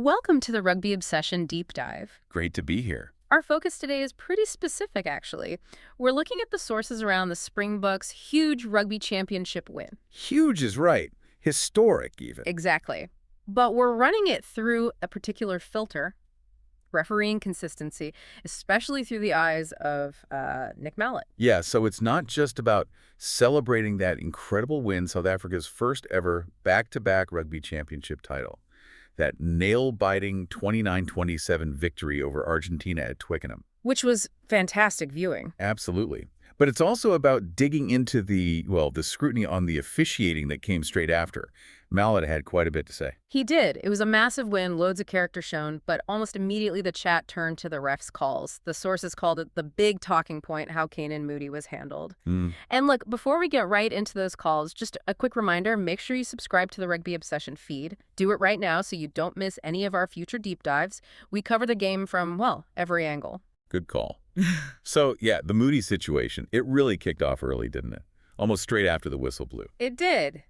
Welcome to the Rugby Obsession Deep Dive. Great to be here. Our focus today is pretty specific, actually. We're looking at the sources around the Springboks' huge Rugby Championship win. Huge is right. Historic, even. Exactly. But we're running it through a particular filter, refereeing consistency, especially through the eyes of Nick Mallett. Yeah, so it's not just about celebrating that incredible win, South Africa's first ever back-to-back Rugby Championship title. That nail-biting 29-27 victory over Argentina at Twickenham. Which was fantastic viewing. Absolutely. But it's also about digging into the scrutiny on the officiating that came straight after. Mallett had quite a bit to say. He did. It was a massive win, loads of character shown, but almost immediately the chat turned to the refs' calls. The sources called it the big talking point, how Canan Moody was handled. And look, before we get right into those calls, just a quick reminder, make sure you subscribe to the Rugby Obsession feed. Do it right now so you don't miss any of our future deep dives. We cover the game from, well, every angle. Good call. So, yeah, the Moody situation, it really kicked off early, didn't it? Almost straight after the whistle blew. It did.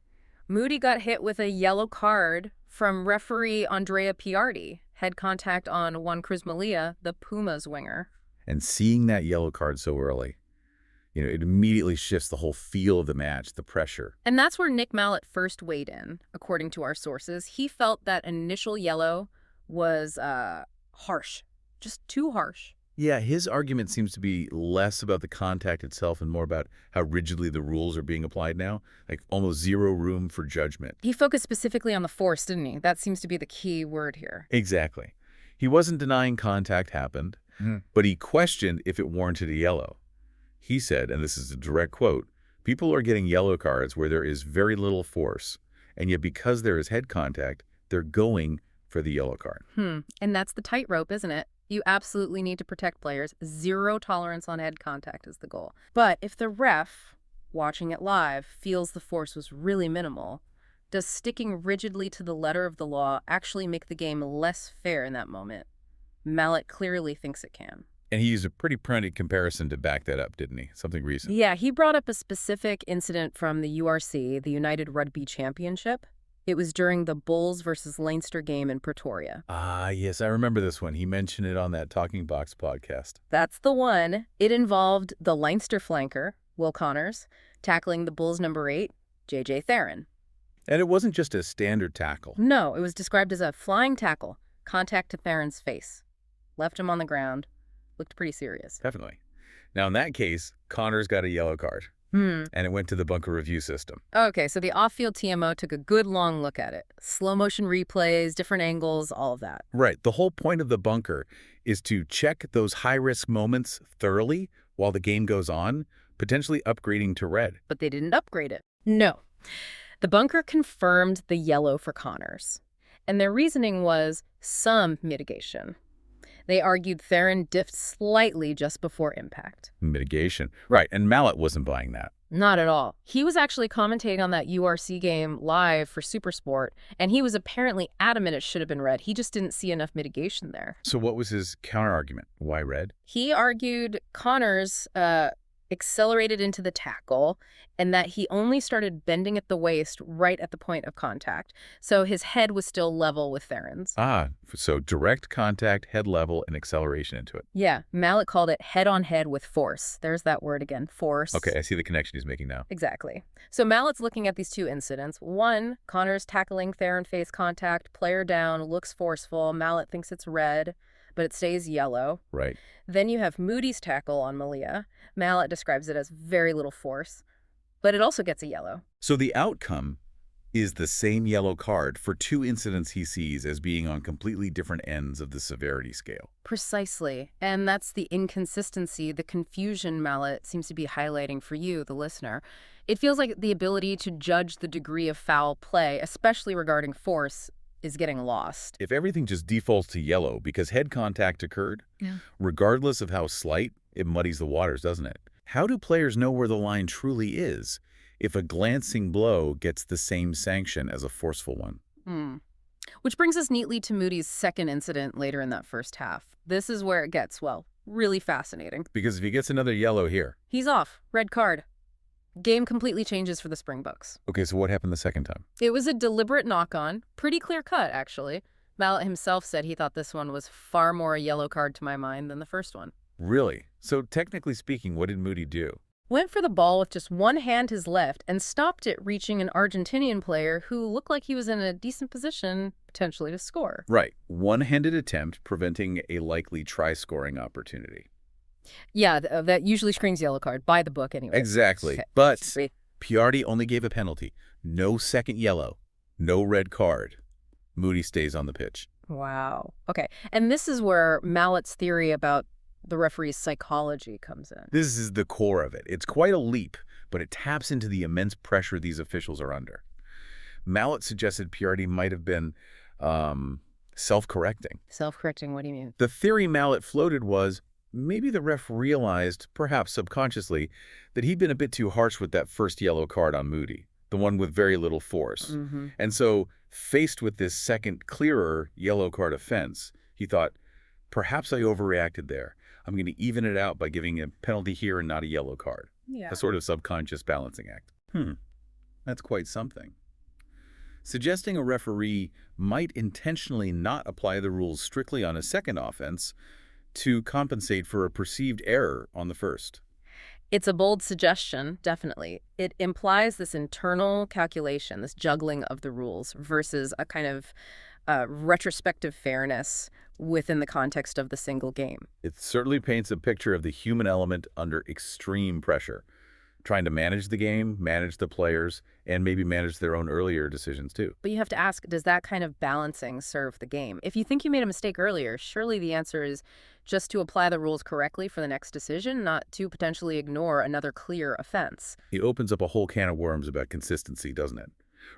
Moody got hit with a yellow card from referee Andrea Piardi. Head contact on Juan Cruz Malia, the Pumas winger. And seeing that yellow card so early, it immediately shifts the whole feel of the match, the pressure. And that's where Nick Mallett first weighed in, according to our sources. He felt that initial yellow was harsh, just too harsh. Yeah, his argument seems to be less about the contact itself and more about how rigidly the rules are being applied now, like almost zero room for judgment. He focused specifically on the force, didn't he? That seems to be the key word here. Exactly. He wasn't denying contact happened, but he questioned if it warranted a yellow. He said, and this is a direct quote, "People are getting yellow cards where there is very little force, and yet because there is head contact, they're going for the yellow card." And that's the tightrope, isn't it? You absolutely need to protect players. Zero tolerance on head contact is the goal. But if the ref, watching it live, feels the force was really minimal, does sticking rigidly to the letter of the law actually make the game less fair in that moment? Mallett clearly thinks it can. And he used a pretty printed comparison to back that up, didn't he? Something recent. Yeah, he brought up a specific incident from the URC, the United Rugby Championship. It was during the Bulls versus Leinster game in Pretoria. Ah, yes, I remember this one. He mentioned it on that Talking Box podcast. That's the one. It involved the Leinster flanker, Will Connors, tackling the Bulls' number 8, J.J. Theron. And it wasn't just a standard tackle. No, it was described as a flying tackle, contact to Theron's face. Left him on the ground. Looked pretty serious. Definitely. Now, in that case, Connors got a yellow card. And it went to the bunker review system. Okay, so the off-field TMO took a good long look at it. Slow motion replays, different angles, all of that. Right. The whole point of the bunker is to check those high-risk moments thoroughly while the game goes on, potentially upgrading to red. But they didn't upgrade it. No. The bunker confirmed the yellow for Connors. And their reasoning was some mitigation. They argued Theron diffed slightly just before impact. Mitigation. Right, and Mallett wasn't buying that. Not at all. He was actually commentating on that URC game live for SuperSport, and he was apparently adamant it should have been red. He just didn't see enough mitigation there. So what was his counter-argument? Why red? He argued Connors accelerated into the tackle and that he only started bending at the waist right at the point of contact. So his head was still level with Theron's. Ah, so direct contact, head level, and acceleration into it. Yeah, Mallett called it head-on-head with force. There's that word again, force. Okay, I see the connection he's making now. Exactly. So Mallett's looking at these two incidents. One, Connors tackling Theron face contact, player down, looks forceful. Mallett thinks it's red, but it stays yellow. Right. Then you have Moody's tackle on Malia. Mallett describes it as very little force, but it also gets a yellow. So the outcome is the same yellow card for two incidents he sees as being on completely different ends of the severity scale. Precisely. And that's the inconsistency, the confusion Mallett seems to be highlighting for you, the listener. It feels like the ability to judge the degree of foul play, especially regarding force, is getting lost. If everything just defaults to yellow because head contact occurred, regardless of how slight, it muddies the waters, doesn't it? How do players know where the line truly is if a glancing blow gets the same sanction as a forceful one? Which brings us neatly to Moody's second incident later in that first half. This is where it gets, well, really fascinating. Because if he gets another yellow here... He's off. Red card. Game completely changes for the Springboks. Okay, so what happened the second time? It was a deliberate knock-on. Pretty clear cut, actually. Mallett himself said he thought this one was far more a yellow card to my mind than the first one. Really? So technically speaking, what did Moody do? Went for the ball with just one hand, his left, and stopped it reaching an Argentinian player who looked like he was in a decent position, potentially to score. Right. One-handed attempt preventing a likely try-scoring opportunity. Yeah, that usually screams yellow card, by the book anyway. Exactly. But Piardi only gave a penalty. No second yellow. No red card. Moody stays on the pitch. Wow. Okay. And this is where Mallett's theory about the referee's psychology comes in. This is the core of it. It's quite a leap, but it taps into the immense pressure these officials are under. Mallett suggested Piardi might have been self-correcting. Self-correcting, what do you mean? The theory Mallett floated was maybe the ref realized, perhaps subconsciously, that he'd been a bit too harsh with that first yellow card on Moody, the one with very little force. And so, faced with this second, clearer yellow card offense, he thought, perhaps I overreacted there. I'm going to even it out by giving a penalty here and not a yellow card. Yeah. A sort of subconscious balancing act. That's quite something. Suggesting a referee might intentionally not apply the rules strictly on a second offense to compensate for a perceived error on the first. It's a bold suggestion, definitely. It implies this internal calculation, this juggling of the rules versus a kind of retrospective fairness within the context of the single game. It certainly paints a picture of the human element under extreme pressure, trying to manage the game, manage the players, and maybe manage their own earlier decisions too. But you have to ask, does that kind of balancing serve the game? If you think you made a mistake earlier, surely the answer is just to apply the rules correctly for the next decision, not to potentially ignore another clear offense. It opens up a whole can of worms about consistency, doesn't it?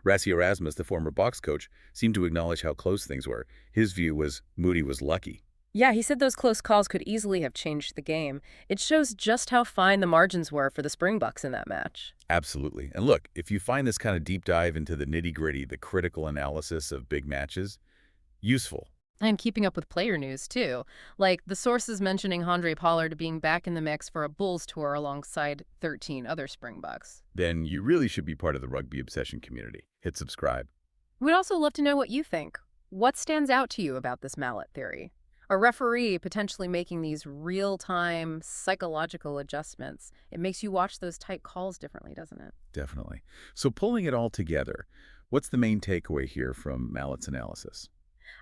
Rassi Erasmus, the former box coach, seemed to acknowledge how close things were. His view was Moody was lucky. Yeah, he said those close calls could easily have changed the game. It shows just how fine the margins were for the Springboks in that match. Absolutely. And look, if you find this kind of deep dive into the nitty-gritty, the critical analysis of big matches, useful. And keeping up with player news, too. Like the sources mentioning Andrea Piardi being back in the mix for a Bulls tour alongside 13 other Springboks. Then you really should be part of the Rugby Obsession community. Hit subscribe. We'd also love to know what you think. What stands out to you about this Mallett theory? A referee potentially making these real-time psychological adjustments. It makes you watch those tight calls differently, doesn't it? Definitely. So pulling it all together, what's the main takeaway here from Mallett's analysis?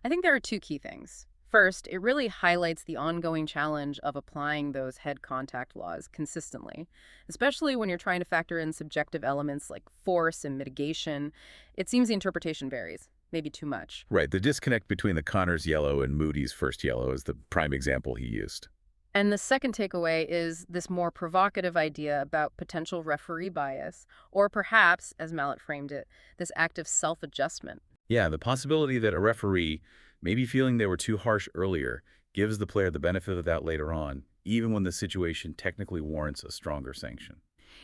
I think there are two key things. First, it really highlights the ongoing challenge of applying those head contact laws consistently, especially when you're trying to factor in subjective elements like force and mitigation. It seems the interpretation varies, maybe too much. Right. The disconnect between the Connor's yellow and Moody's first yellow is the prime example he used. And the second takeaway is this more provocative idea about potential referee bias, or perhaps, as Mallett framed it, this act of self-adjustment. Yeah, the possibility that a referee, maybe feeling they were too harsh earlier, gives the player the benefit of that later on, even when the situation technically warrants a stronger sanction.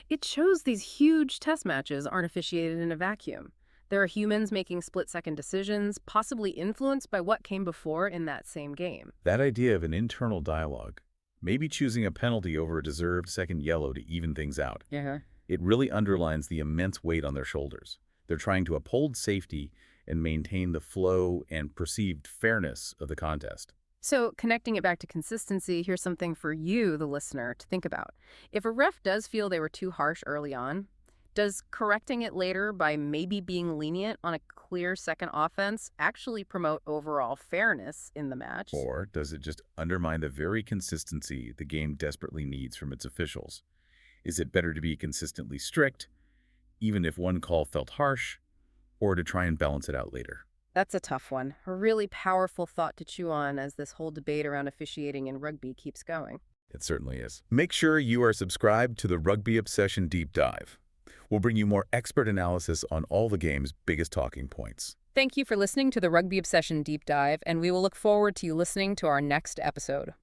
It shows these huge test matches aren't officiated in a vacuum. There are humans making split-second decisions, possibly influenced by what came before in that same game. That idea of an internal dialogue, maybe choosing a penalty over a deserved second yellow to even things out, it really underlines the immense weight on their shoulders. They're trying to uphold safety and maintain the flow and perceived fairness of the contest. So, connecting it back to consistency, here's something for you, the listener, to think about. If a ref does feel they were too harsh early on, does correcting it later by maybe being lenient on a clear second offense actually promote overall fairness in the match? Or does it just undermine the very consistency the game desperately needs from its officials? Is it better to be consistently strict, even if one call felt harsh, or to try and balance it out later? That's a tough one. A really powerful thought to chew on as this whole debate around officiating in rugby keeps going. It certainly is. Make sure you are subscribed to the Rugby Obsession Deep Dive. We'll bring you more expert analysis on all the game's biggest talking points. Thank you for listening to the Rugby Obsession Deep Dive, and we will look forward to you listening to our next episode.